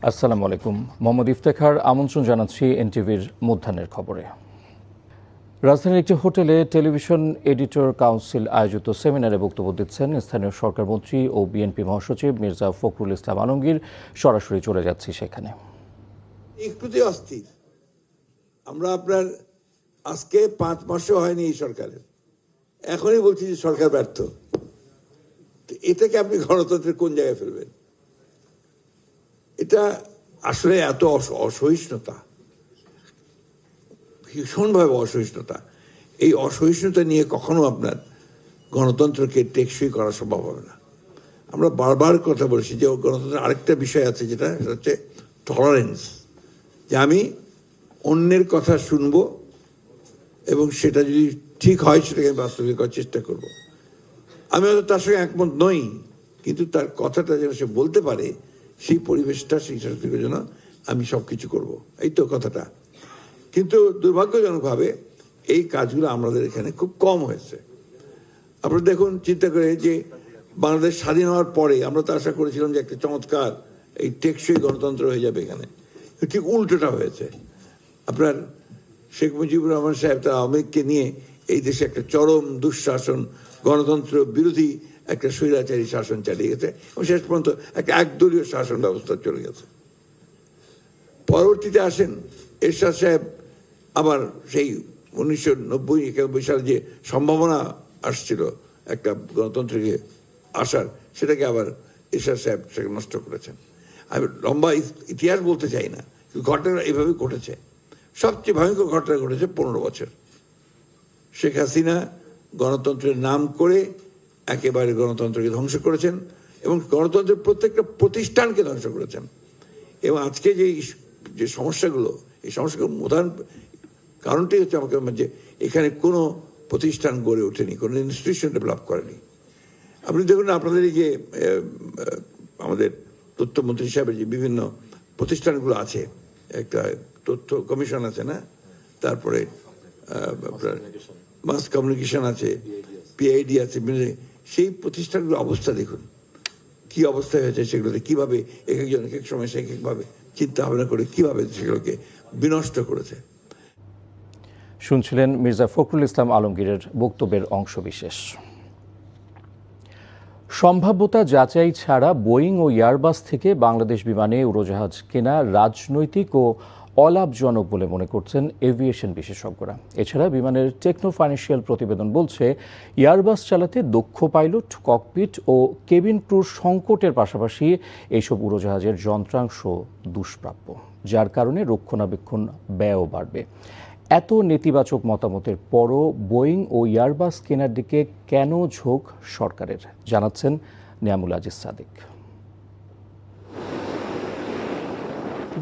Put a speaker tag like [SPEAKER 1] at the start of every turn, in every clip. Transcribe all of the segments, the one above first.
[SPEAKER 1] আসসালামু আলাইকুম। মোহাম্মদ ইফতেখার আমন্ত্রণ জানাচ্ছি এনটিভির মধ্যাহ্নের খবরে। রাজধানীর একটি হোটেলে টেলিভিশন এডিটর কাউন্সিল আয়োজিত সেমিনারে বক্তব্য দিচ্ছেন স্থানীয় সরকার মন্ত্রী ও বিএনপি মহাসচিব মির্জা ফখরুল ইসলাম আলমগীর। সরাসরি চলে যাচ্ছি সেখানে।
[SPEAKER 2] একটুতে অস্থির আমরা, আপনার আজকে 5 মাসও হয়নি এই সরকারের, এখনই বলছি যে সরকার ব্যর্থ। এটাকে আপনি গণতন্ত্রের কোন জায়গায় ফেলবেন? এটা আসলে এত অসহিষ্ণুতা, ভীষণভাবে অসহিষ্ণুতা। এই অসহিষ্ণুতা নিয়ে কখনো আপনার গণতন্ত্রকে টেকসই করা সম্ভব হবে না। আমরা বারবার কথা বলেছি যে গণতন্ত্রের আরেকটা বিষয় আছে, যেটা হচ্ছে টলারেন্স, যে আমি অন্যের কথা শুনবো এবং সেটা যদি ঠিক হয় সেটাকে বাস্তবিক করার চেষ্টা করব। আমি হয়তো তার সঙ্গে একমত নই, কিন্তু তার কথাটা যেন সে বলতে পারে, সেই পরিবেশটা, সেই সংস্কৃতির জন্য আমি সবকিছু করব, এই তো কথাটা। কিন্তু দুর্ভাগ্যজনকভাবে এই কাজগুলো আমাদের এখানে খুব কম হয়েছে। আপনারা দেখুন, চিন্তা করে যে বাংলাদেশ স্বাধীন হওয়ার পরে আমরা তো আশা করেছিলাম যে একটা চমৎকার এই টেকসই গণতন্ত্র হয়ে যাবে এখানে, ঠিক উল্টোটা হয়েছে। আপনার শেখ মুজিবুর রহমান সাহেব তার আওয়ামী লীগকে নিয়ে এই দেশে একটা চরম দুঃশাসন, গণতন্ত্র বিরোধী একটা স্বৈরাচারী শাসন চালিয়ে গেছে এবং শেষ পর্যন্ত একটা একদলীয় শাসন ব্যবস্থা চলে গেছে। পরবর্তীতে আসেন এরশাদ সাহেব, আবার সেই 1990-91 সালে যে সম্ভাবনা আসছিল একটা গণতন্ত্রকে আসার, সেটাকে আবার এরশাদ সাহেব সেটাকে নষ্ট করেছেন। আমি লম্বা ইতিহাস বলতে চাই না, ঘটনা এইভাবে ঘটেছে। সবচেয়ে ভয়ঙ্কর ঘটনা ঘটেছে 15 বছর। শেখ হাসিনা গণতন্ত্রের নাম করে একেবারে গণতন্ত্রকে ধ্বংস করেছেন এবং গণতন্ত্রের প্রত্যেকটা প্রতিষ্ঠানকে ধ্বংস করেছেন। এবং আজকে যে সমস্যাগুলো, এই সমস্যাগুলোর প্রধান কারণটাই হচ্ছে আমাকে যে এখানে কোনো প্রতিষ্ঠান গড়ে ওঠেনি, কোনো ইনস্টিটিউশন ডেভেলপ করেনি। আপনি দেখুন, আপনাদের এই যে আমাদের তথ্যমন্ত্রী হিসাবে যে বিভিন্ন প্রতিষ্ঠানগুলো আছে, একটা তথ্য কমিশন আছে না, তারপরে আপনার মাস কমিউনিকেশন আছে, পিআইডি আছে, সেই প্রতিষ্ঠানগুলোর অবস্থা দেখুন কি অবস্থা হয়েছে। সেগুলোতে কিভাবে এক একজন এক এক সময় সে এক একভাবে চিন্তা ভাবনা করে কিভাবে সেগুলোকে বিনষ্ট করেছে।
[SPEAKER 1] শুনছিলেন মির্জা ফখরুল ইসলাম আলমগীরের বক্তব্যের অংশবিশেষ। সম্ভাব্যতা যাচাই ছাড়া বোয়িং ও এয়ারবাস থেকে বাংলাদেশ বিমানে উড়োজাহাজ কেনা রাজনৈতিক ও অলাভজনক বলে মনে করছেন এভিয়েশন বিশেষজ্ঞরা। এছাড়া বিমানের টেকনো ফাইন্যান্সিয়াল প্রতিবেদন বলছে, এয়ারবাস চালাতে দক্ষ পাইলট, ককপিট ও কেবিন ক্রুর সংকটের পাশাপাশি এইসব উড়োজাহাজের যন্ত্রাংশ দুষ্প্রাপ্য, যার কারণে রক্ষণাবেক্ষণ ব্যয়ও বাড়বে। এত নেতিবাচক মতামতের পরও বোয়িং ও এয়ারবাস কেনার দিকে কেন ঝোঁক সরকারের, জানাচ্ছেন নিয়ামুল আজিজ সাদিক।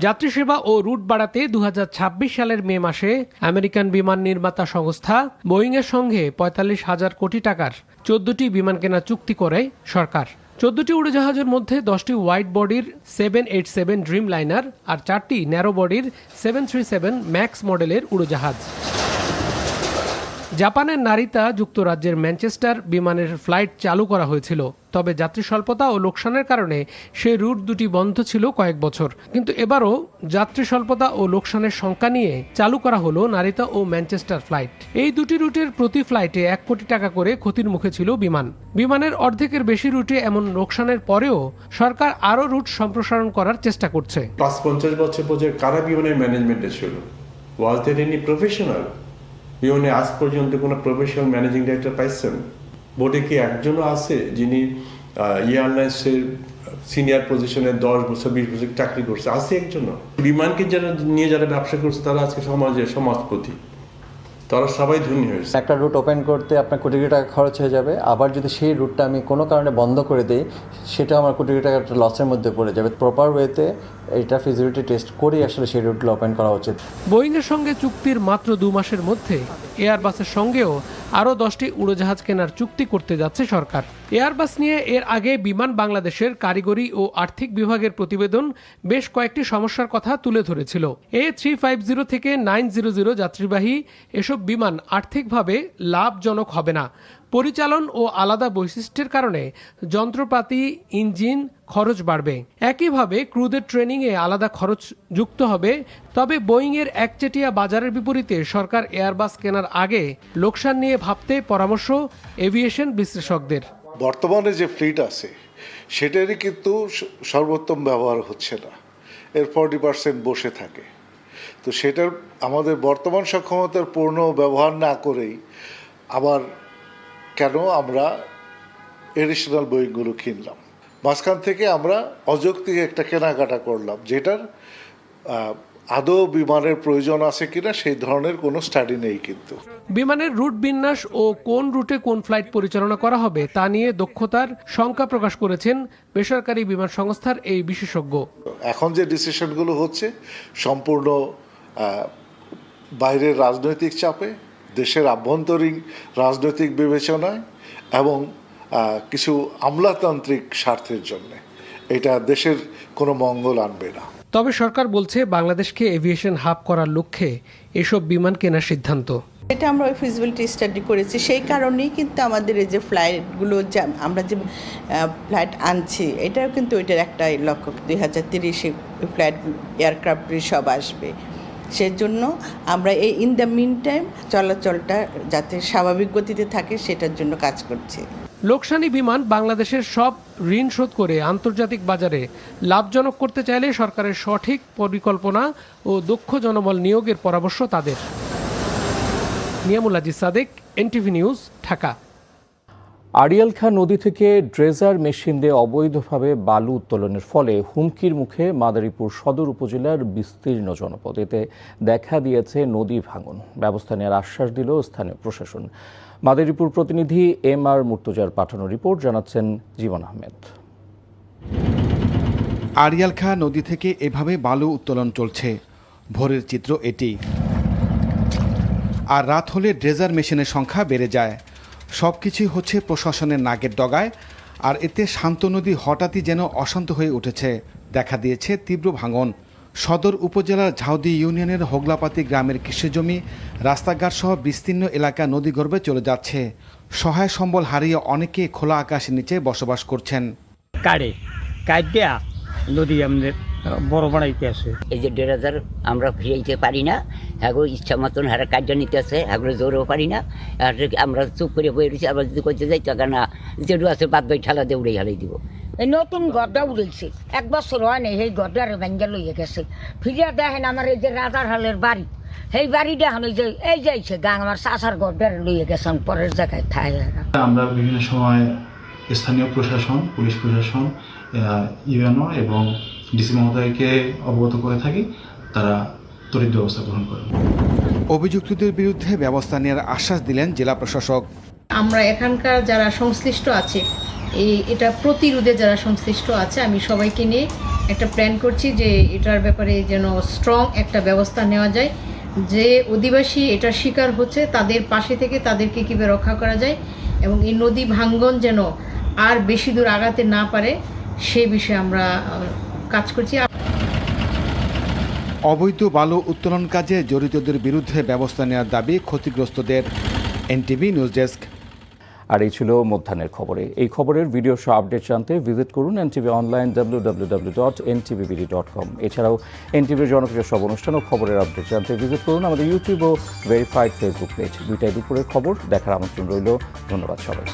[SPEAKER 3] যাত্রী সেবা ও রুট বাড়াতে 2026 সালের মে মাসে আমেরিকান বিমান নির্মাতা সংস্থা বোয়িংয়ের সঙ্গে 45,000 কোটি টাকার 14টি বিমান কেনার চুক্তি করে সরকার। 14টি উড়োজাহাজের মধ্যে 10টি ওয়াইড বডির 787 ড্রিম লাইনার আর 4টি ন্যারো বডির 737 ম্যাক্স মডেলের উড়োজাহাজ। জাপানের নারিতা, যুক্তরাজ্যের ম্যানচেস্টার বিমানের ফ্লাইট চালু করা হয়েছিল, তবে যাত্রী স্বল্পতা ও লোকসানের কারণে সেই রুট দুটি বন্ধ ছিল কয়েক বছর। কিন্তু এবারও যাত্রী স্বল্পতা ও লোকসানের শঙ্কা নিয়ে চালু করা হলো নারিতা ও ম্যানচেস্টার ফ্লাইট। এই দুটি রুটের প্রতি ফ্লাইটে 1 কোটি টাকা করে ক্ষতির মুখে ছিল বিমান। বিমানের অর্ধেকের বেশি রুটে এমন লোকসানের পরেও সরকার আরও রুট সম্প্রসারণ করার চেষ্টা করছে।
[SPEAKER 4] 50 বছর পর্যন্ত কারা বিমানের ম্যানেজমেন্টে ছিল? ওয়াজ দেয়ার এনি প্রফেশনাল? বিমানে আজ পর্যন্ত কোনো প্রফেশনাল ম্যানেজিং ডাইরেক্টর পাইছেন? বোর্ডে কি একজনও আছে যিনি এয়ারলাইন্সের সিনিয়র পজিশনে 10 বছর 20 বছর চাকরি করছে? আছে একজনও? বিমানকে যারা ব্যবসা করছে তারা আজকে সমাজপতি, তারা সবাই ধনী হয়েছে।
[SPEAKER 5] একটা রুট ওপেন করতে আপনার কোটি কোটি টাকা খরচ হয়ে যাবে, আবার যদি সেই রুটটা আমি কোনো কারণে বন্ধ করে দিই, সেটা আমার কোটি কোটি টাকা একটা লসের মধ্যে পড়ে যাবে। প্রপার ওয়েতে এটা ফিজিবিলিটি টেস্ট করেই আসলে সেই রুটগুলো ওপেন করা উচিত।
[SPEAKER 3] বোয়িংয়ের সঙ্গে চুক্তির মাত্র 2 মাসের মধ্যে এয়ারবাসের সঙ্গেও আরও 10টি উড়োজাহাজ কেনার চুক্তি করতে যাচ্ছে সরকার। এয়ারবাস নিয়ে এর আগে বিমান বাংলাদেশের কারিগরি ও আর্থিক বিভাগের প্রতিবেদন বেশ কয়েকটি সমস্যার কথা তুলে ধরেছিল। A350 থেকে 900 যাত্রীবাহী এসব বিমান আর্থিকভাবে লাভজনক হবে না। পরিচালন ও আলাদা বৈশিষ্ট্যের কারণে যন্ত্রপাতি, ইঞ্জিন খরচ বাড়বে। একইভাবে ক্রুদের ট্রেনিংয়ে আলাদা খরচ যুক্ত হবে। তবে বোয়িংয়ের একচেটিয়া বাজারের বিপরীতে সরকার এয়ারবাস কেনার আগে লোকসান নিয়ে ভাবতে পরামর্শ এভিয়েশন বিশ্লেষকদের।
[SPEAKER 6] বর্তমানে যে ফ্লিট আছে সেটারই কিন্তু সর্বোত্তম ব্যবহার হচ্ছে না, এর 40% বসে থাকে। তো সেটার আমাদের বর্তমান সক্ষমতার পূর্ণ ব্যবহার না করেই আবার কেন আমরা এডিশনাল বোয়িংগুলো কিনলাম, মাঝখান থেকে আমরা অযৌক্তিক একটা কেনাকাটা করলাম যেটার আদৌ বিমানের প্রয়োজন আছে কিনা সেই ধরনের কোনো স্টাডি নেই। কিন্তু
[SPEAKER 3] বিমানের রুট বিন্যাস ও কোন রুটে কোন ফ্লাইট পরিচালনা করা হবে তা নিয়ে দক্ষতার শঙ্কা প্রকাশ করেছেন বেসরকারি বিমান সংস্থার এই বিশেষজ্ঞ।
[SPEAKER 6] এখন যে ডিসিশনগুলো হচ্ছে সম্পূর্ণ বাইরের রাজনৈতিক চাপে, দেশের আভ্যন্তরীণ রাজনৈতিক বিবেচনায় এবং কিছু আমলাতান্ত্রিক স্বার্থের জন্য, এটা দেশের কোনো মঙ্গল আনবে না।
[SPEAKER 3] তবে সরকার বলছে বাংলাদেশকে এভিয়েশন হাব করার লক্ষ্যে এসব বিমান কেনার সিদ্ধান্ত।
[SPEAKER 7] এটা আমরা ওই ফিজিবিলিটি স্টাডি করেছি, সেই কারণেই কিন্তু আমাদের এই যে ফ্লাইটগুলো আমরা যে ফ্লাইট আনছি এটাও কিন্তু ওইটার একটা লক্ষ্য, 2030 ফ্লাইট এয়ারক্রাফট সব আসবে। সেজন্য আমরা এই ইন দ্য মিন টাইম চলাচলটা যাতে স্বাভাবিক গতিতে থাকে সেটার জন্য কাজ করছি।
[SPEAKER 3] লোকসানি বিমান বাংলাদেশের সব ঋণ শোধ করে আন্তর্জাতিক বাজারে লাভজনক করতে চাইলে সরকারের সঠিক পরিকল্পনা ও দক্ষ জনবল নিয়োগের পরামর্শ তাদের। Niamul Aziz Sadek, NTV news, Dhaka.
[SPEAKER 1] আড়িয়াল খাঁ নদী থেকে ড্রেজার মেশিন দিয়ে অবৈধভাবে বালু উত্তোলনের ফলে হুমকির মুখে মাদারীপুর সদর উপজেলার বিস্তীর্ণ জনপদ। এতে দেখা দিয়েছে নদী ভাঙন। ব্যবস্থা নেওয়ার আশ্বাস দিল স্থানীয় প্রশাসন। মাদারীপুর প্রতিনিধি MR মুর্তজার পাঠানো রিপোর্ট জানাচ্ছেন জীবন আহমেদ।
[SPEAKER 8] আড়িয়াল খাঁ নদী থেকে এভাবে বালু উত্তোলন চলছে। ভোরের চিত্র এটি। আর রাত হলে ড্রেজার মেশিনের সংখ্যা বেড়ে যায়। সবকিছুই হচ্ছে প্রশাসনের নাকের ডগায়। আর এতে শান্ত নদী হঠাৎই যেন অশান্ত হয়ে উঠেছে। দেখা দিয়েছে তীব্র ভাঙন। সদর উপজেলার ঝাউদি ইউনিয়নের হোগলাপাতি গ্রামের কৃষিজমি, রাস্তাঘাট সহ বিস্তীর্ণ এলাকা নদীগর্ভে চলে যাচ্ছে। সহায় সম্বল হারিয়ে অনেকে খোলা আকাশের নিচে বসবাস করছেন।
[SPEAKER 9] কাটিয়া নদী আমাদের বড় বাড়াইতে আছে।
[SPEAKER 10] এই যে ড্রেজার আমরা ফিরাইতে পারি না, হ্যাগো ইচ্ছা মতন হারা কার্য নিতে আছে, হ্যাগুলো জোরও পারি না। আর আমরা চুপ করে বয়ে রয়েছি, আবার যদি করতে যাই তখন না যেটু আছে বাদ বাই ঠেলা দিয়ে উড়ে হারাই দিব।
[SPEAKER 9] এই নতুন ঘরটা উড়েছে, 1 বছর হয় না, সেই ঘরটার ভেঙ্গে লইয়া গেছে। ফিরিয়া দেখেন আমার এই যে রাজার হালের বাড়ি, সেই বাড়িটা এখন এই যে এই যাইছে গা আমার চাষার ঘরটার লইয়া গেছেন পরের জায়গায় ঠাই।
[SPEAKER 11] আমরা বিভিন্ন সময় স্থানীয় প্রশাসন, পুলিশ প্রশাসন, ইউএনও এবং ডিসি মহোদয়কে অবগত করে থাকি, তারা তড়িৎ ব্যবস্থা গ্রহণ করেন।
[SPEAKER 8] অভিযুক্তদের বিরুদ্ধে ব্যবস্থা নেওয়ার আশ্বাস দিলেন জেলা প্রশাসক।
[SPEAKER 12] আমরা এখানকার যারা সংশ্লিষ্ট আছে, এটা প্রতিরোধে যারা সংশ্লিষ্ট আছে, আমি সবাইকে নিয়ে একটা প্ল্যান করছি যে এটার ব্যাপারে যেন স্ট্রং একটা ব্যবস্থা নেওয়া যায়। যে অধিবাসী এটার শিকার হচ্ছে তাদের পাশে থেকে তাদেরকে কীভাবে রক্ষা করা যায় এবং এই নদী ভাঙ্গন যেন আর বেশি দূর আগাতে না পারে সে বিষয়ে আমরা কাজ করছি।
[SPEAKER 8] অবৈধ বালু উত্তোলন কাজে জড়িতদের বিরুদ্ধে ব্যবস্থা নেওয়ার দাবি ক্ষতিগ্রস্তদের। NTV news desk.
[SPEAKER 1] আর এই ছিল মধ্যাহ্নের খবরে। এই খবরের ভিডিও সহ আপডেট জানতে ভিজিট করুন এনটিভি অনলাইন www.ntvbd.com। এছাড়াও এনটিভির জনপ্রিয় সব অনুষ্ঠান ও খবরের আপডেট জানতে ভিজিট করুন আমাদের ইউটিউব ও ভেরিফাইড ফেসবুক পেজ। দুইটাই দুপুরের খবর দেখার আমন্ত্রণ রইল। ধন্যবাদ সবাই।